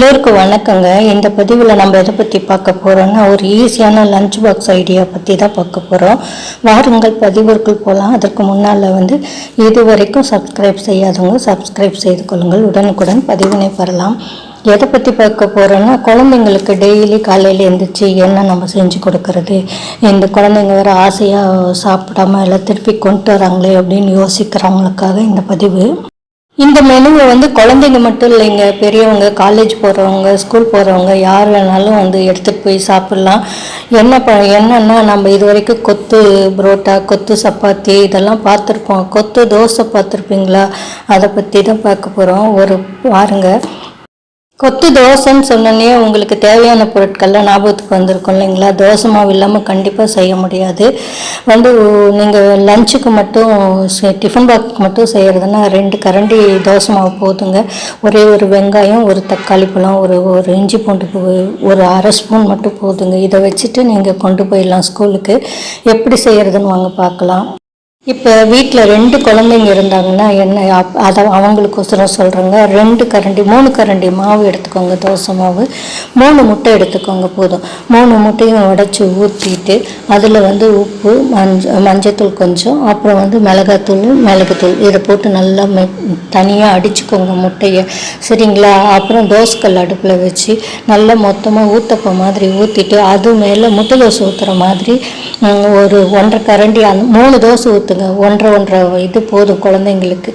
எல்லோருக்கும் வணக்கங்க. இந்த பதிவில் நம்ம எதை பற்றி பார்க்க போகிறோம்னா, ஒரு ஈஸியான லஞ்ச் பாக்ஸ் ஐடியா பற்றி தான் பார்க்க போகிறோம். வாருங்கள் பதிவிற்குள் போகலாம். அதற்கு முன்னால் இது வரைக்கும் சப்ஸ்கிரைப் செய்யாதவங்க சப்ஸ்கிரைப் செய்து கொள்ளுங்கள். உடனுக்குடன் பதிவினை பெறலாம். எதை பற்றி பார்க்க போகிறோன்னா, குழந்தைங்களுக்கு டெய்லி காலையில் எழுந்திரிச்சு என்ன நம்ம செஞ்சு கொடுக்கறது, இந்த குழந்தைங்க வேறு ஆசையாக சாப்பிடாம எல்லாம் திருப்பி கொண்டு வராங்களே அப்படின்னு யோசிக்கிறவங்களுக்காக இந்த பதிவு. இந்த மெனுவை குழந்தைங்க மட்டும் இல்லைங்க, பெரியவங்க, காலேஜ் போகிறவங்க, ஸ்கூல் போகிறவங்க யார் வேணாலும் எடுத்துகிட்டு போய் சாப்பிட்லாம். என்னென்னா நம்ம இது வரைக்கும் கொத்து புரோட்டா, கொத்து சப்பாத்தி இதெல்லாம் பார்த்துருப்போம். கொத்து தோசை பார்த்துருப்பீங்களா? அதை பற்றி தான் பார்க்க போகிறோம். பாருங்கள். கொத்து தோசைன்னு சொன்னோன்னே உங்களுக்கு தேவையான பொருட்கள்லாம் ஞாபகத்துக்கு வந்திருக்கும் இல்லைங்களா? தோசை மாவு இல்லாமல் கண்டிப்பாக செய்ய முடியாது. நீங்கள் லஞ்சுக்கு மட்டும் டிஃபன் பாக்ஸுக்கு மட்டும் செய்கிறதுனா 2 கரண்டி தோசை மாவு போதுங்க. ஒரே ஒரு வெங்காயம், ஒரு தக்காளி பழம், ஒரு இஞ்சி பூண்டு, ஒரு அரை ஸ்பூன் மட்டும் போதுங்க. இதை வச்சுட்டு நீங்கள் கொண்டு போயிடலாம் ஸ்கூலுக்கு. எப்படி செய்கிறதுன்னு வாங்க பார்க்கலாம். இப்போ வீட்டில் 2 குழந்தைங்க இருந்தாங்கன்னா அதை அவங்களுக்கோசரம் சொல்கிறேங்க. 3 கரண்டி மாவு எடுத்துக்கோங்க, தோசை மாவு. 3 முட்டை எடுத்துக்கோங்க போதும். 3 முட்டையும் உடச்சி ஊற்றிட்டு அதில் உப்பு, மஞ்சத்தூள் கொஞ்சம், அப்புறம் மிளகுத்தூள் இதை போட்டு நல்லா தனியாக அடிச்சுக்கோங்க முட்டையை, சரிங்களா? அப்புறம் தோசைக்கல் அடுப்பில் வச்சு நல்லா மொத்தமாக ஊற்றப்ப மாதிரி ஊற்றிட்டு அது மேலே முட்டை தோசை ஊற்றுற மாதிரி ஒரு 1.5 கரண்டி 3 தோசை ஊற்று 1.5 இது போதும் குழந்தைங்களுக்கு.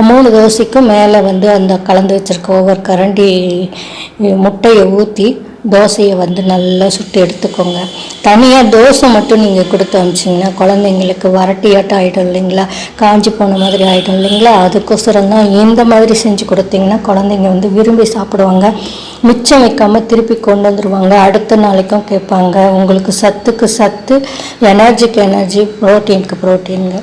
3 தோசைக்கும் மேலே அந்த கலந்து வச்சுருக்க ஒவ்வொரு கரண்டி முட்டையை ஊற்றி தோசையை நல்லா சுட்டு எடுத்துக்கோங்க. தனியாக தோசை மட்டும் நீங்கள் கொடுத்து அனுப்பிச்சிங்கன்னா குழந்தைங்களுக்கு வரட்டியாட்டம் ஆகிடும் இல்லைங்களா? காஞ்சி போன மாதிரி ஆகிடும் இல்லைங்களா? அதுக்கோசரம் தான் இந்த மாதிரி செஞ்சு கொடுத்தீங்கன்னா குழந்தைங்க விரும்பி சாப்பிடுவாங்க. மிச்சம் வைக்காமல் திருப்பி கொண்டு வந்துடுவாங்க. அடுத்த நாளைக்கும் கேட்பாங்க. உங்களுக்கு சத்துக்கு சத்து, எனர்ஜிக்கு எனர்ஜி, ப்ரோட்டீனுக்கு ப்ரோட்டீனுங்க.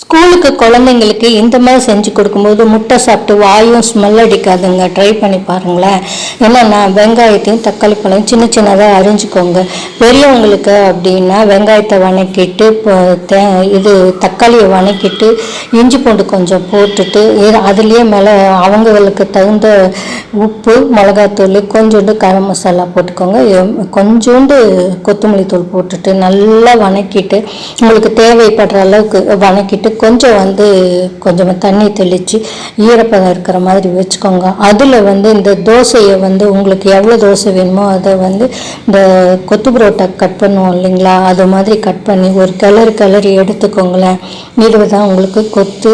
ஸ்கூலுக்கு குழந்தைங்களுக்கு இந்த மாதிரி செஞ்சு கொடுக்கும்போது முட்டை சாப்பிட்டு வாயும் ஸ்மெல் அடிக்காதுங்க. ட்ரை பண்ணி பாருங்களேன். என்னென்னா வெங்காயத்தையும் தக்காளி பழம் சின்னதாக அரிஞ்சுக்கோங்க. பெரியவங்களுக்கு அப்படின்னா வெங்காயத்தை வணக்கிட்டு தக்காளியை வணக்கிட்டு இஞ்சி பூண்டு கொஞ்சம் போட்டுட்டு அதுலேயே அவங்களுக்கு தகுந்த உப்பு, மிளகாத்தூள், கொஞ்சோண்டு கரம் மசாலா போட்டுக்கோங்க. கொஞ்சோண்டு கொத்தமல்லி தூள் போட்டுட்டு நல்லா வணக்கிட்டு உங்களுக்கு தேவைப்படுற அளவுக்கு வணக்கிட்டு கொஞ்சம் தண்ணி தெளித்து ஈரப்பதம் இருக்கிற மாதிரி வச்சுக்கோங்க. அதில் இந்த தோசையை உங்களுக்கு எவ்வளோ தோசை வேணுமோ அதை இந்த கொத்து புரோட்டா கட் பண்ணுவோம் இல்லைங்களா? அது மாதிரி கட் பண்ணி ஒரு கிளறி எடுத்துக்கோங்களேன். இதுதான் உங்களுக்கு கொத்து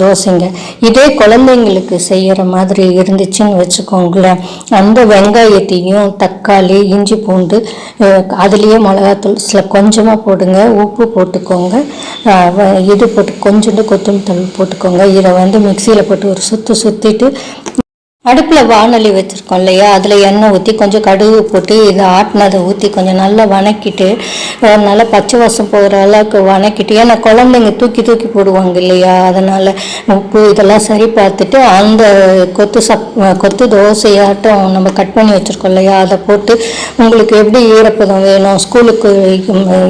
தோசைங்க. இதே குழந்தைங்களுக்கு செய்கிற மாதிரி இருந்துச்சுன்னு வச்சுக்கோங்களேன். அந்த வெங்காயத்தையும் தக்காளி, இஞ்சி பூண்டு, அதுலேயே மிளகாத்தூள் கொஞ்சமாக போடுங்க, உப்பு போட்டுக்கோங்க, இது போட்டு கொஞ்சோண்டு கொத்தமல்லி தூள் போட்டுக்கோங்க. இதை மிக்சியில் போட்டு ஒரு சுற்றிட்டு அடுப்பில் வானொலி வச்சுருக்கோம் இல்லையா? அதில் எண்ணெய் ஊற்றி கொஞ்சம் கடுகு போட்டு இதை ஆட்டினதை ஊற்றி கொஞ்சம் நல்லா வணக்கிட்டு நல்லா பச்சை வாசம் போகிற அளவுக்கு வணக்கிட்டு, ஏன்னா குழந்தைங்க தூக்கி போடுவாங்க இல்லையா? அதனால் உப்பு இதெல்லாம் சரி பார்த்துட்டு அந்த கொத்து தோசையாட்டம் நம்ம கட் பண்ணி வச்சுருக்கோம் இல்லையா? அதை போட்டு உங்களுக்கு எப்படி ஈரப்பதம் வேணும், ஸ்கூலுக்கு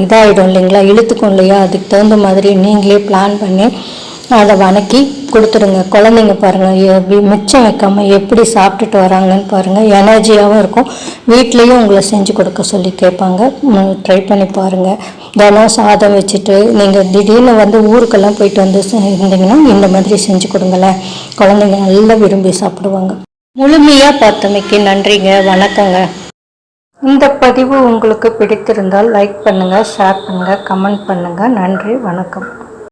இதாகிடும் இல்லைங்களா, இழுத்துக்கும் இல்லையா? அதுக்கு தகுந்த மாதிரி நீங்களே பிளான் பண்ணி அதை வணக்கி கொடுத்துருங்க. குழந்தைங்க பாருங்கள் மிச்சம் வைக்காமல் எப்படி சாப்பிட்டுட்டு வராங்கன்னு பாருங்கள். எனர்ஜியாகவும் இருக்கும். வீட்லேயும் உங்களை செஞ்சு கொடுக்க சொல்லி கேட்பாங்க. ட்ரை பண்ணி பாருங்கள். தினம் சாதம் வச்சுட்டு நீங்கள் திடீர்னு ஊருக்கெல்லாம் போயிட்டு இருந்தீங்கன்னா இந்த மாதிரி செஞ்சு கொடுங்களேன். குழந்தைங்க நல்லா விரும்பி சாப்பிடுவாங்க. முழுமையாக பார்த்தமைக்கு நன்றிங்க. வணக்கங்க. இந்த பதிவு உங்களுக்கு பிடித்திருந்தால் லைக் பண்ணுங்கள், ஷேர் பண்ணுங்கள், கமெண்ட் பண்ணுங்கள். நன்றி, வணக்கம்.